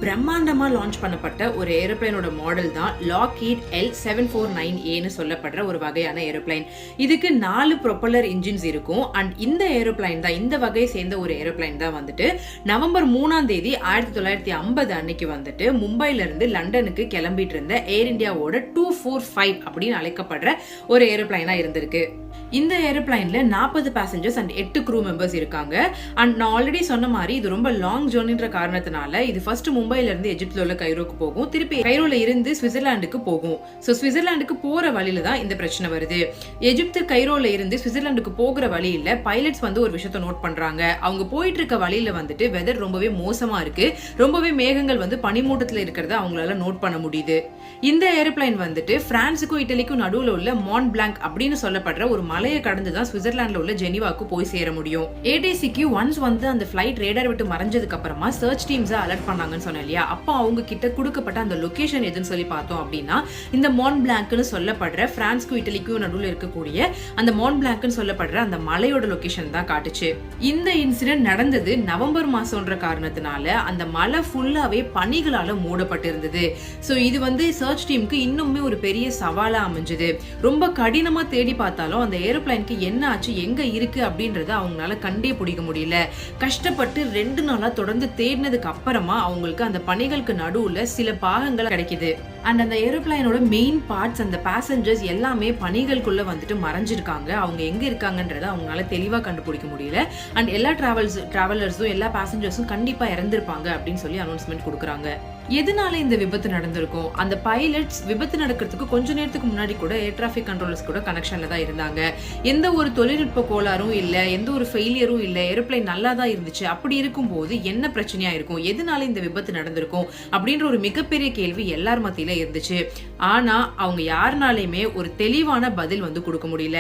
பிரம்மாண்டமா லான்ச் பண்ணப்பட்ட ஒரு ஏரோப்ளேனோட மாடல் தான் லாக்ஹீட் L749A சொல்லப்படுற ஒரு வகையான ஏரோப்ளேன். இதுக்கு 4 ப்ரொப்பல்லர் இன்ஜின்ஸ் இருக்கும். அண்ட் இந்த ஏரோப்ளேன் தான், இந்த வகையை சேர்ந்த ஒரு ஏரோப்ளேன் தான் வந்துட்டு நவம்பர் 3ஆம் தேதி 1950 அன்னைக்கு வந்துட்டு மும்பைல இருந்து லண்டனுக்கு கிளம்பிட்டு இருந்த ஏர் இந்தியாவோட 245 அப்படின்னு அழைக்கப்படுற ஒரு ஏரோப்ளேனா இருந்திருக்கு. இந்த ஏரோப்ளைன்ல 40 பேசஞ்சர்ஸ் அண்ட் 8 க்ரூ மெம்பர்ஸ் இருக்காங்க. அண்ட் நான் ஆல்ரெடி சொன்ன மாதிரி இது ரொம்ப லாங் ஜர்னின்ற காரணத்தினால இது ஃபர்ஸ்ட் மும்பைல இருந்து எஜிப்ட்ல உள்ள கைரோக்கு போகும், திருப்பி கைரோல இருந்து சுவிட்சர்லாந்துக்கு போகும். ஸோ சுவிட்சர்லாந்துக்கு போற வழியில தான் இந்த பிரச்சனை வருது. எஜிப்து கைரோல இருந்து சுவிட்சர்லாந்துக்கு போகிற வழியில பைலட்ஸ் வந்து ஒரு விஷயத்த நோட் பண்றாங்க. அவங்க போயிட்டு இருக்க வழியில வந்துட்டு வெதர் ரொம்பவே மோசமா இருக்கு, ரொம்பவே மேகங்கள் வந்து பனிமூட்டத்துல இருக்கிறத அவங்களால நோட் பண்ண முடியுது. இந்த ஏரோப்ளைன் வந்துட்டு பிரான்ஸுக்கும் இட்டலிக்கும் நடுவுல உள்ள மான்ட் பிளாங்க் அப்படின்னு சொல்லப்படுற ஒரு மலையை கடந்து தான் சுவிட்சர்லாந்துல உள்ள ஜெனீவாக்கு போய் சேர முடியும். ஏடிசிக்கு ஒன்ஸ் வந்து அந்த ஃபிளைட் ரேடார் விட்டு மறைஞ்சதுக்கு அப்புறமா சர்ச் டீம்ஸ் அலர்ட் பண்ணாங்கன்னு சொன்னேன் இல்லையா, அப்போ அவங்க கிட்ட கொடுக்கப்பட்ட அந்த லொகேஷன் எதுன்னு சொல்லி பார்த்தோம் அப்படின்னா இந்த மான்ட் பிளாங்க்னு சொல்லப்படுற பிரான்ஸ்க்கும் இட்டலிக்கும் நடுவுல இருக்கக்கூடிய அந்த மான்ட் பிளாங்க்னு சொல்லப்படுற அந்த மலையோட லொகேஷன் தான் காட்டுச்சு. இந்த இன்சிடென்ட் நடந்தது நவம்பர் மாசம்ன்ற காரணத்தினால அந்த மலை ஃபுல்லாவே பனிகளால மூடப்பட்டு இருந்தது. ஸோ இது வந்து சர்ச் டீமுக்கு இன்னுமே ஒரு பெரிய சவாலா அமைஞ்சது. ரொம்ப கடினமா தேடி பார்த்தாலும் அந்த ஏரோப்ளைனுக்கு என்ன ஆச்சு, எங்க இருக்கு அப்படின்றத அவங்களால கண்டே பிடிக்க முடியல. கஷ்டப்பட்டு 2 நாளா தொடர்ந்து தேடினதுக்கு அப்புறமா அவங்களுக்கு அந்த பனிகளுக்கு நடுவுல சில பாகங்கள் கிடைக்குது. அண்ட் அந்த ஏரோப்ளைனோட மெயின் பார்ட்ஸ், அந்த பேசஞ்சர்ஸ் எல்லாமே பனிகளுக்குள்ள வந்துட்டு மறைஞ்சிருக்காங்க. அவங்க எங்க இருக்காங்கன்றத அவங்களால தெளிவா கண்டுபிடிக்க முடியல. அண்ட் எல்லா டிராவலர்ஸும் எல்லா பேசஞ்சர்ஸும் கண்டிப்பா இறந்திருப்பாங்க அப்படின்னு சொல்லி அனௌன்ஸ்மெண்ட் கொடுக்குறாங்க. எதனால இந்த விபத்து நடந்திருக்கும்? அந்த பைலட்ஸ் விபத்து நடக்கிறதுக்கு கொஞ்ச நேரத்துக்கு முன்னாடி கூட ஏர் டிராபிக் கண்ட்ரோலர்ஸ் கூட கனெக்ஷன்ல தான் இருந்தாங்க. எந்த ஒரு தொழில்நுட்ப கோளாறும் இல்ல, எந்த ஒரு ஃபெயிலியரும் இல்ல, ஏரோப்ளைன் நல்லா தான் இருந்துச்சு. அப்படி இருக்கும்போது என்ன பிரச்சனையா இருக்கும், எதனால இந்த விபத்து நடந்திருக்கும் அப்படின்ற ஒரு மிகப்பெரிய கேள்வி எல்லார் மத்தியில இருந்துச்சு. ஆனா அவங்க யாருனாலையுமே ஒரு தெளிவான பதில் வந்து கொடுக்க முடியல.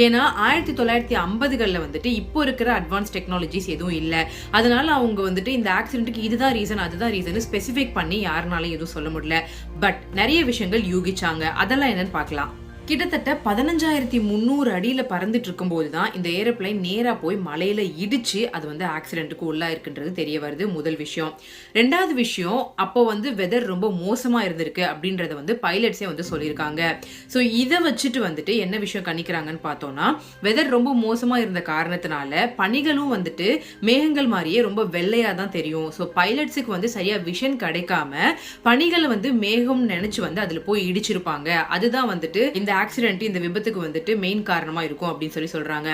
ஏன்னா 1950கள்ல வந்துட்டு இப்போ இருக்கிற அட்வான்ஸ் டெக்னாலஜிஸ் எதுவும் இல்ல. அதனால அவங்க வந்துட்டு இந்த ஆக்சிடென்ட்டுக்கு இதுதான் ரீசன் அதுதான் ரீசன் ஸ்பெசிஃபிக் பண்ணி யாருனாலும் எதுவும் சொல்ல முடியல. பட் நிறைய விஷயங்கள் யூகிச்சாங்க. அதெல்லாம் என்னன்னு பார்க்கலாம். கிட்டத்தட்ட 15,300 அடியில பறந்துட்டு இருக்கும் போதுதான் இந்த ஏரோப்ளைன் நேரா போய் மலையில இடிச்சு அது வந்து ஆக்சிடென்ட்டுக்கு உள்ளா இருக்குன்றது தெரிய வருது. முதல் விஷயம். 2வது விஷயம், அப்போ வந்து வெதர் ரொம்ப மோசமா இருந்திருக்கு அப்படின்றத வந்து பைலட்ஸே வந்து சொல்லியிருக்காங்க. ஸோ இதை வச்சுட்டு வந்துட்டு என்ன விஷயம் கணிக்கிறாங்கன்னு பார்த்தோம்னா, வெதர் ரொம்ப மோசமா இருந்த காரணத்தினால பனிகளும் வந்துட்டு மேகங்கள் மாதிரியே ரொம்ப வெள்ளையா தான் தெரியும். ஸோ பைலட்ஸுக்கு வந்து சரியா விஷன் கிடைக்காம பனிகளை வந்து மேகம் நினைச்சு வந்து அதுல போய் இடிச்சிருப்பாங்க. அதுதான் வந்துட்டு இந்த ஆக்சிடென்ட், இந்த விபத்துக்கு வந்துட்டு மெயின் காரணமா இருக்கும் அப்படின்னு சொல்லி சொல்றாங்க.